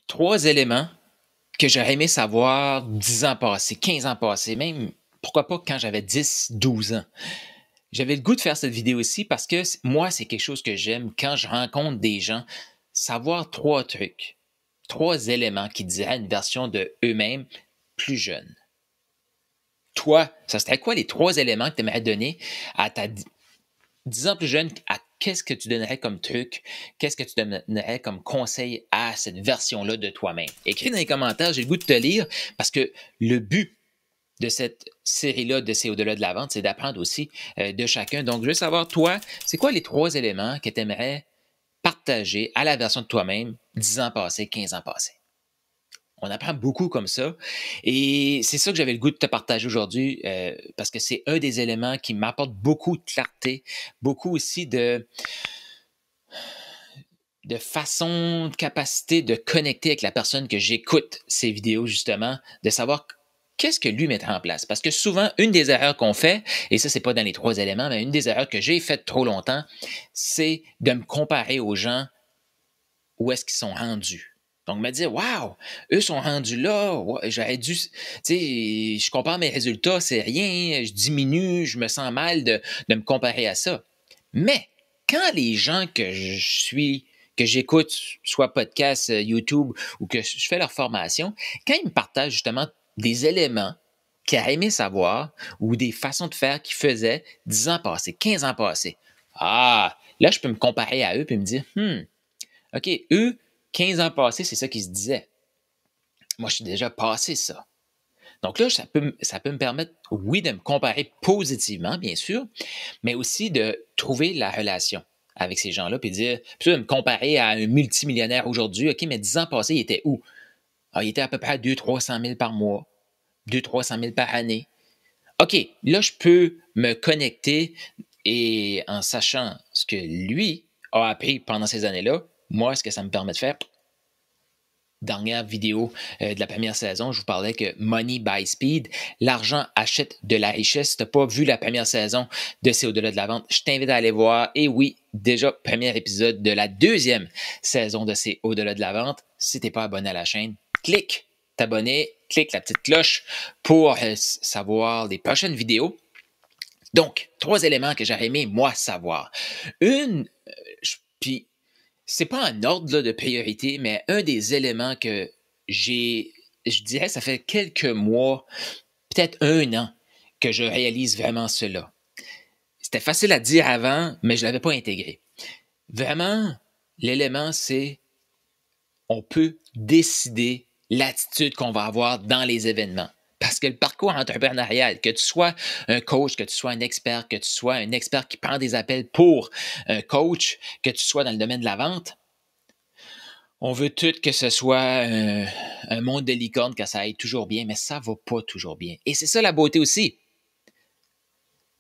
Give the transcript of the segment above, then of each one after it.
Trois éléments que j'aurais aimé savoir 10 ans passés, 15 ans passés, même pourquoi pas quand j'avais 10, 12 ans. J'avais le goût de faire cette vidéo aussi parce que moi, c'est quelque chose que j'aime quand je rencontre des gens, savoir trois trucs, trois éléments qui diraient une version de eux-mêmes plus jeune. Toi, ça serait quoi les trois éléments que tu aimerais donner à ta 10 ans plus jeune, à qu'est-ce que tu donnerais comme truc, qu'est-ce que tu donnerais comme conseil à cette version-là de toi-même? Écris dans les commentaires, j'ai le goût de te lire parce que le but de cette série-là de C'est au-delà de la vente, c'est d'apprendre aussi de chacun. Donc, je veux savoir, toi, c'est quoi les trois éléments que tu aimerais partager à la version de toi-même 10 ans passés, 15 ans passés? On apprend beaucoup comme ça. Et c'est ça que j'avais le goût de te partager aujourd'hui parce que c'est un des éléments qui m'apporte beaucoup de clarté, beaucoup aussi de façon, de capacité de connecter avec la personne que j'écoute ces vidéos, justement, de savoir qu'est-ce que lui mettra en place. Parce que souvent, une des erreurs qu'on fait, et ça, c'est pas dans les trois éléments, mais une des erreurs que j'ai faites trop longtemps, c'est de me comparer aux gens où est-ce qu'ils sont rendus. Donc, me dire, waouh, eux sont rendus là, j'aurais dû, tu sais, je compare mes résultats, c'est rien, je diminue, je me sens mal de me comparer à ça. Mais, quand les gens que je suis, que j'écoute, soit podcast, YouTube, ou que je fais leur formation, quand ils me partagent justement des éléments qu'ils auraient aimé savoir, ou des façons de faire qu'ils faisaient 10 ans passés, 15 ans passés, là, je peux me comparer à eux et me dire, OK, eux, 15 ans passés, c'est ça qu'ils se disaient. Moi, je suis déjà passé ça. Donc là, ça peut me permettre, oui, de me comparer positivement, bien sûr, mais aussi de trouver la relation avec ces gens-là, puis de me comparer à un multimillionnaire aujourd'hui. OK, mais 10 ans passés, il était où? Il était à peu près à 200 000 300 000 par mois, 200 000 300 000 par année. OK, là, je peux me connecter et en sachant ce que lui a appris pendant ces années-là, moi, ce que ça me permet de faire, dernière vidéo de la première saison, je vous parlais que Money by Speed, l'argent achète de la richesse. Si tu n'as pas vu la première saison de C'est au-delà de la vente, je t'invite à aller voir. Et oui, déjà, premier épisode de la deuxième saison de C'est au-delà de la vente. Si tu n'es pas abonné à la chaîne, clique t'abonner, clique la petite cloche pour savoir les prochaines vidéos. Donc, trois éléments que j'aurais aimé, moi, savoir. Puis c'est pas un ordre là, de priorité, mais un des éléments que je dirais, ça fait quelques mois, peut-être un an, que je réalise vraiment cela. C'était facile à dire avant, mais je ne l'avais pas intégré. Vraiment, l'élément, c'est on peut décider l'attitude qu'on va avoir dans les événements. Parce que le parcours entrepreneurial, que tu sois un coach, que tu sois un expert, que tu sois un expert qui prend des appels pour un coach, que tu sois dans le domaine de la vente, on veut tout que ce soit un monde de licorne, que ça aille toujours bien, mais ça ne va pas toujours bien. Et c'est ça la beauté aussi.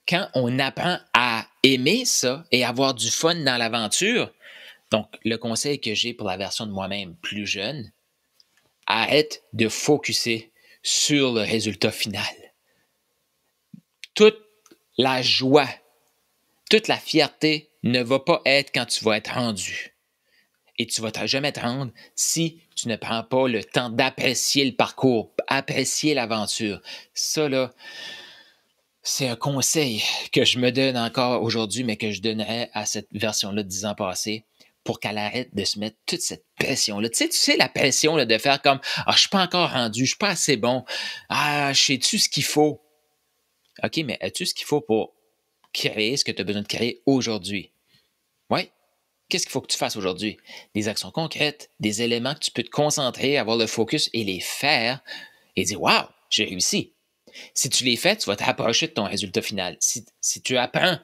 Quand on apprend à aimer ça et avoir du fun dans l'aventure, donc le conseil que j'ai pour la version de moi-même plus jeune, arrête de focusser sur le résultat final. Toute la joie, toute la fierté ne va pas être quand tu vas être rendu. Et tu ne vas jamais te rendre si tu ne prends pas le temps d'apprécier le parcours, apprécier l'aventure. Ça, là, c'est un conseil que je me donne encore aujourd'hui, mais que je donnerais à cette version-là de 10 ans passés pour qu'elle arrête de se mettre toute cette pression-là. Tu sais la pression là, de faire comme « Ah, je ne suis pas encore rendu, je ne suis pas assez bon. Ah, sais-tu ce qu'il faut? » OK, mais as-tu ce qu'il faut pour créer ce que tu as besoin de créer aujourd'hui? Oui. Qu'est-ce qu'il faut que tu fasses aujourd'hui? Des actions concrètes, des éléments que tu peux te concentrer, avoir le focus et les faire et dire « Wow, j'ai réussi ». Si tu les fais, tu vas te rapprocher de ton résultat final. Si tu apprends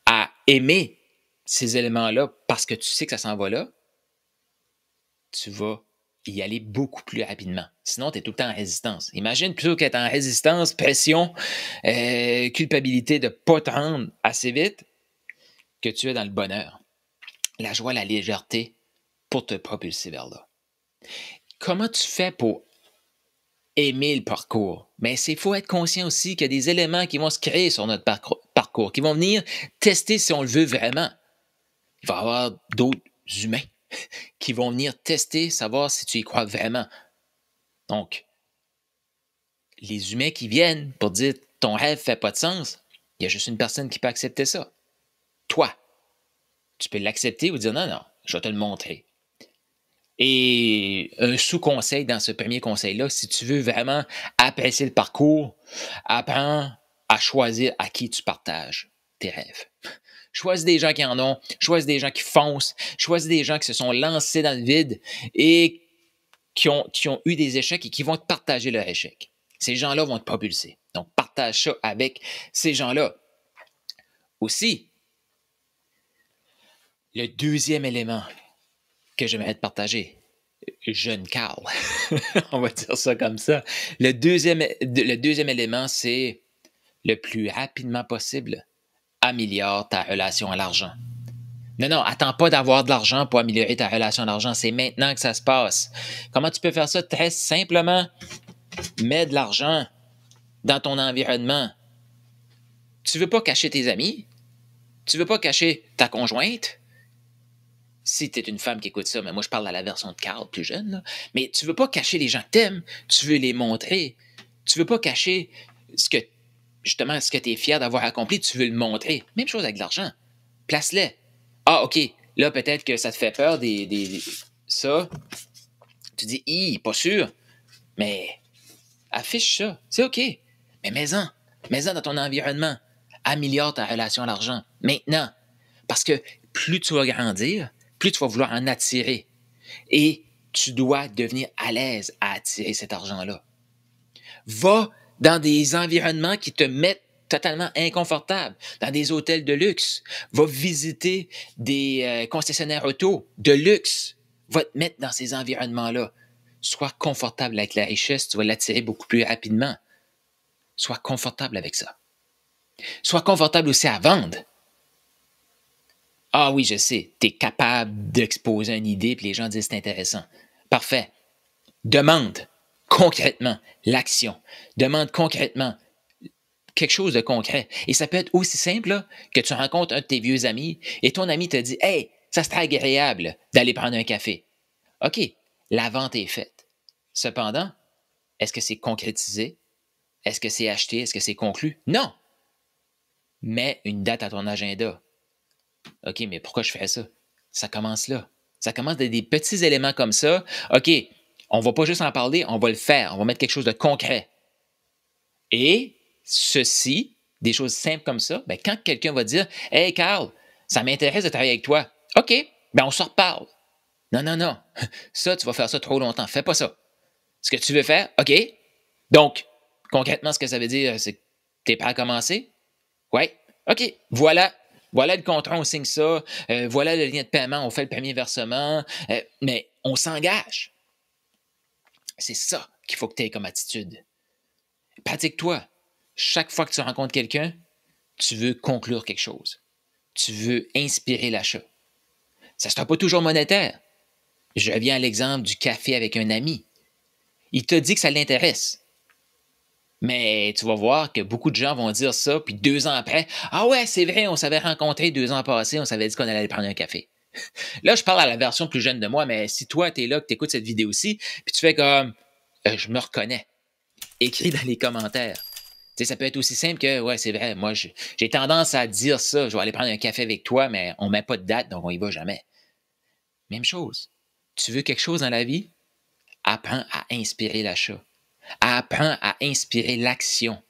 à aimer ces éléments-là parce que tu sais que ça s'en va là, tu vas y aller beaucoup plus rapidement. Sinon, tu es tout le temps en résistance. Imagine plutôt qu'être en résistance, pression, culpabilité de ne pas te rendre assez vite, que tu es dans le bonheur, la joie, la légèreté pour te propulser vers là. Comment tu fais pour aimer le parcours? Mais il faut être conscient aussi qu'il y a des éléments qui vont se créer sur notre parcours, qui vont venir tester si on le veut vraiment. Il va y avoir d'autres humains qui vont venir tester, savoir si tu y crois vraiment. Donc, les humains qui viennent pour dire ton rêve fait pas de sens, il y a juste une personne qui peut accepter ça. Toi. Tu peux l'accepter ou dire non, non, je vais te le montrer. Et un sous-conseil dans ce premier conseil-là, si tu veux vraiment apprécier le parcours, apprends à choisir à qui tu partages tes rêves. Choisis des gens qui en ont, choisis des gens qui foncent, choisis des gens qui se sont lancés dans le vide et qui ont eu des échecs et qui vont te partager leur échec. Ces gens-là vont te propulser. Donc, partage ça avec ces gens-là. Aussi, le deuxième élément que j'aimerais te partager, jeune Carl, on va dire ça comme ça. Le deuxième élément, c'est le plus rapidement possible, améliore ta relation à l'argent. Non, non, attends pas d'avoir de l'argent pour améliorer ta relation à l'argent. C'est maintenant que ça se passe. Comment tu peux faire ça? Très simplement, mets de l'argent dans ton environnement. Tu veux pas cacher tes amis? Tu veux pas cacher ta conjointe? Si tu es une femme qui écoute ça, mais moi je parle à la version de Carl plus jeune, là. Mais tu veux pas cacher les gens que t'aimes, tu veux les montrer. Tu veux pas cacher ce que tu es fier d'avoir accompli, tu veux le montrer. Même chose avec l'argent. Place-les. Ah, OK, là peut-être que ça te fait peur ça. Tu dis, pas sûr, mais affiche ça, c'est OK. Mais mets-en dans ton environnement. Améliore ta relation à l'argent, maintenant. Parce que plus tu vas grandir, plus tu vas vouloir en attirer. Et tu dois devenir à l'aise à attirer cet argent-là. Va dans des environnements qui te mettent totalement inconfortable, dans des hôtels de luxe. Va visiter des concessionnaires auto de luxe. Va te mettre dans ces environnements-là. Sois confortable avec la richesse, tu vas l'attirer beaucoup plus rapidement. Sois confortable avec ça. Sois confortable aussi à vendre. Ah oui, je sais, tu es capable d'exposer une idée et les gens disent c'est intéressant. Parfait. Demande concrètement l'action. Demande concrètement quelque chose de concret. Et ça peut être aussi simple là, que tu rencontres un de tes vieux amis et ton ami te dit « Hey, ça serait agréable d'aller prendre un café. » OK, la vente est faite. Cependant, est-ce que c'est concrétisé? Est-ce que c'est acheté? Est-ce que c'est conclu? Non! Mets une date à ton agenda. OK, mais pourquoi je fais ça? Ça commence là. Ça commence des petits éléments comme ça. OK, on ne va pas juste en parler, on va le faire. On va mettre quelque chose de concret. Et ceci, des choses simples comme ça, bien, quand quelqu'un va dire « Hey, Carl, ça m'intéresse de travailler avec toi. » OK, bien, on se reparle. Non, non, non. Ça, tu vas faire ça trop longtemps. Fais pas ça. Ce que tu veux faire, OK. Donc, concrètement, ce que ça veut dire, c'est que tu es prêt à commencer? Oui. OK. Voilà le contrat, on signe ça. Voilà le lien de paiement, on fait le premier versement. Mais on s'engage. C'est ça qu'il faut que tu aies comme attitude. Pratique-toi. Chaque fois que tu rencontres quelqu'un, tu veux conclure quelque chose. Tu veux inspirer l'achat. Ça ne sera pas toujours monétaire. Je reviens à l'exemple du café avec un ami. Il te dit que ça l'intéresse. Mais tu vas voir que beaucoup de gens vont dire ça, puis 2 ans après, « Ah ouais, c'est vrai, on s'avait rencontré 2 ans passés, on s'avait dit qu'on allait aller prendre un café. » Là, je parle à la version plus jeune de moi, mais si toi, tu es là, que tu écoutes cette vidéo-ci, puis tu fais comme je me reconnais », écris dans les commentaires. Tu sais, ça peut être aussi simple que, ouais, c'est vrai, moi, j'ai tendance à dire ça, je vais aller prendre un café avec toi, mais on ne met pas de date, donc on y va jamais. Même chose. Tu veux quelque chose dans la vie? Apprends à inspirer l'achat. Apprends à inspirer l'action.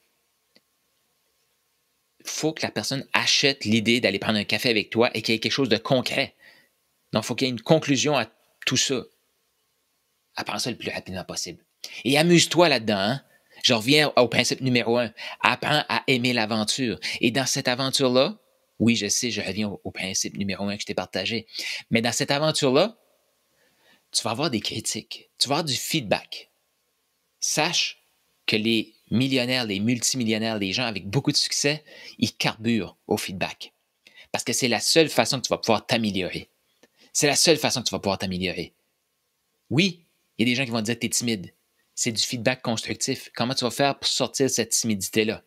Il faut que la personne achète l'idée d'aller prendre un café avec toi et qu'il y ait quelque chose de concret. Donc, il faut qu'il y ait une conclusion à tout ça. Apprends ça le plus rapidement possible. Et amuse-toi là-dedans. Hein? Je reviens au principe numéro 1. Apprends à aimer l'aventure. Et dans cette aventure-là, oui, je sais, je reviens au principe numéro 1 que je t'ai partagé. Mais dans cette aventure-là, tu vas avoir des critiques. Tu vas avoir du feedback. Sache que les millionnaires, les multimillionnaires, les gens avec beaucoup de succès, ils carburent au feedback. Parce que c'est la seule façon que tu vas pouvoir t'améliorer. C'est la seule façon que tu vas pouvoir t'améliorer. Oui, il y a des gens qui vont te dire que tu es timide. C'est du feedback constructif. Comment tu vas faire pour sortir de cette timidité-là?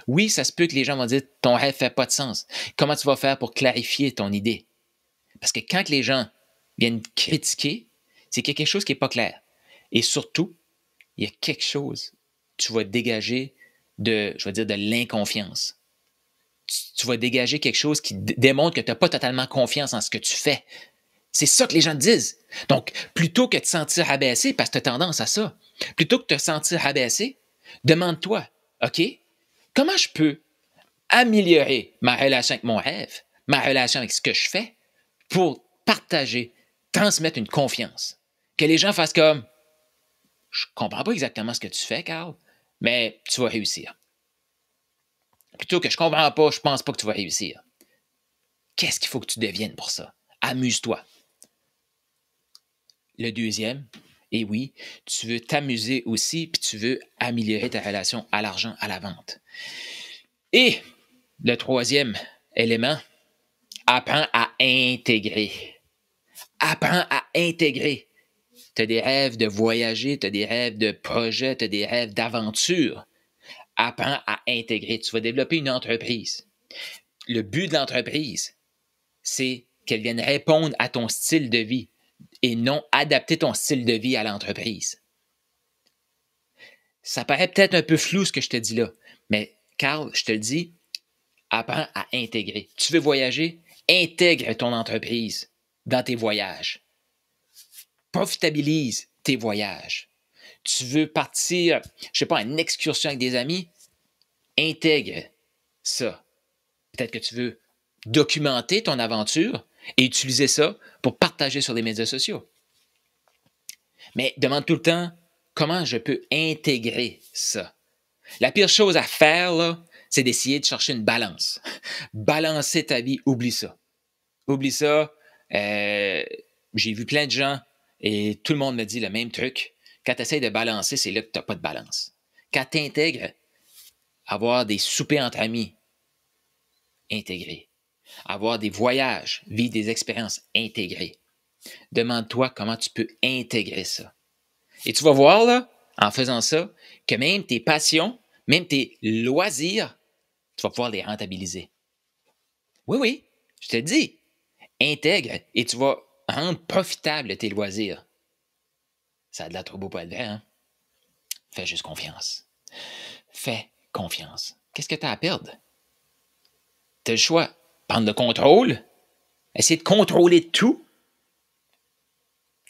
Oui, ça se peut que les gens vont dire que ton rêve ne fait pas de sens. Comment tu vas faire pour clarifier ton idée? Parce que quand les gens viennent critiquer, c'est qu'il y a quelque chose qui n'est pas clair. Et surtout, il y a quelque chose, tu vas dégager de l'inconfiance. Tu vas dégager quelque chose qui démontre que tu n'as pas totalement confiance en ce que tu fais. C'est ça que les gens te disent. Donc, plutôt que de te sentir abaissé, parce que tu as tendance à ça, plutôt que de te sentir abaissé, demande-toi, OK, comment je peux améliorer ma relation avec mon rêve, ma relation avec ce que je fais, pour partager, transmettre une confiance. Que les gens fassent comme, je comprends pas exactement ce que tu fais, Carl, mais tu vas réussir. Plutôt que je comprends pas, je pense pas que tu vas réussir. Qu'est-ce qu'il faut que tu deviennes pour ça? Amuse-toi. Le deuxième, et oui, tu veux t'amuser aussi, puis tu veux améliorer ta relation à l'argent, à la vente. Et le troisième élément, apprends à intégrer. Apprends à intégrer. Tu as des rêves de voyager, tu as des rêves de projets, tu as des rêves d'aventure. Apprends à intégrer. Tu vas développer une entreprise. Le but de l'entreprise, c'est qu'elle vienne répondre à ton style de vie et non adapter ton style de vie à l'entreprise. Ça paraît peut-être un peu flou ce que je te dis là, mais Carl, je te le dis, apprends à intégrer. Tu veux voyager? Intègre ton entreprise dans tes voyages. Profitabilise tes voyages. Tu veux partir, je sais pas, en excursion avec des amis? Intègre ça. Peut-être que tu veux documenter ton aventure et utiliser ça pour partager sur les médias sociaux. Mais demande tout le temps comment je peux intégrer ça. La pire chose à faire, là, c'est d'essayer de chercher une balance. Balancer ta vie, oublie ça. Oublie ça. J'ai vu plein de gens et tout le monde me dit le même truc. Quand tu essaies de balancer, c'est là que tu n'as pas de balance. Quand tu intègres avoir des soupers entre amis, intégrés. Avoir des voyages, vivre des expériences intégrées. Demande-toi comment tu peux intégrer ça. Et tu vas voir, là, en faisant ça, que même tes passions, même tes loisirs, tu vas pouvoir les rentabiliser. Oui, oui, je te dis, intègre et tu vas rendre profitable tes loisirs. Ça a de la trop beau pas être vrai, hein? Fais juste confiance. Fais confiance. Qu'est-ce que tu as à perdre? Tu as le choix. Prendre le contrôle, essayer de contrôler tout,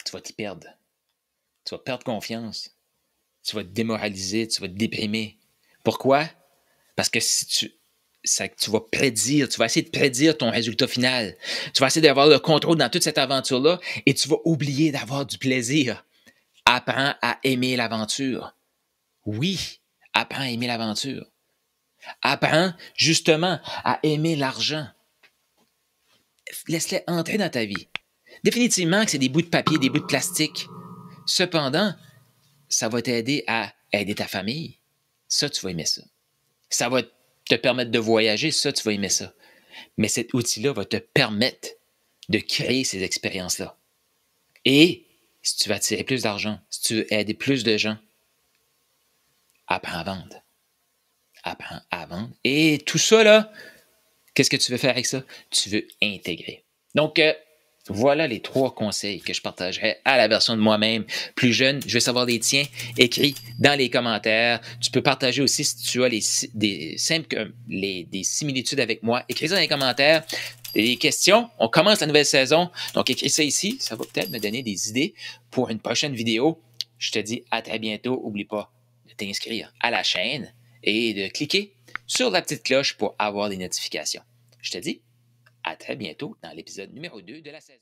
tu vas t'y perdre. Tu vas perdre confiance. Tu vas te démoraliser, tu vas te déprimer. Pourquoi? Parce que si tu vas prédire, tu vas essayer de prédire ton résultat final. Tu vas essayer d'avoir le contrôle dans toute cette aventure-là et tu vas oublier d'avoir du plaisir. Apprends à aimer l'aventure. Oui, apprends à aimer l'aventure. Apprends justement à aimer l'argent. Laisse-les entrer dans ta vie. Définitivement que c'est des bouts de papier, des bouts de plastique. Cependant, ça va t'aider à aider ta famille. Ça, tu vas aimer ça. Ça va te permettre de voyager. Ça, tu vas aimer ça. Mais cet outil-là va te permettre de créer ces expériences-là. Et si tu veux attirer plus d'argent, si tu veux aider plus de gens, apprends à vendre. Apprends à vendre. Et tout ça, là, qu'est-ce que tu veux faire avec ça? Tu veux intégrer. Donc, voilà les 3 conseils que je partagerai à la version de moi-même plus jeune. Je veux savoir les tiens. Écris dans les commentaires. Tu peux partager aussi si tu as des similitudes avec moi. Écris ça dans les commentaires. Des questions. On commence la nouvelle saison. Donc, écris ça ici. Ça va peut-être me donner des idées pour une prochaine vidéo. Je te dis à très bientôt. N'oublie pas de t'inscrire à la chaîne et de cliquer sur la petite cloche pour avoir des notifications. Je te dis à très bientôt dans l'épisode numéro 2 de la saison.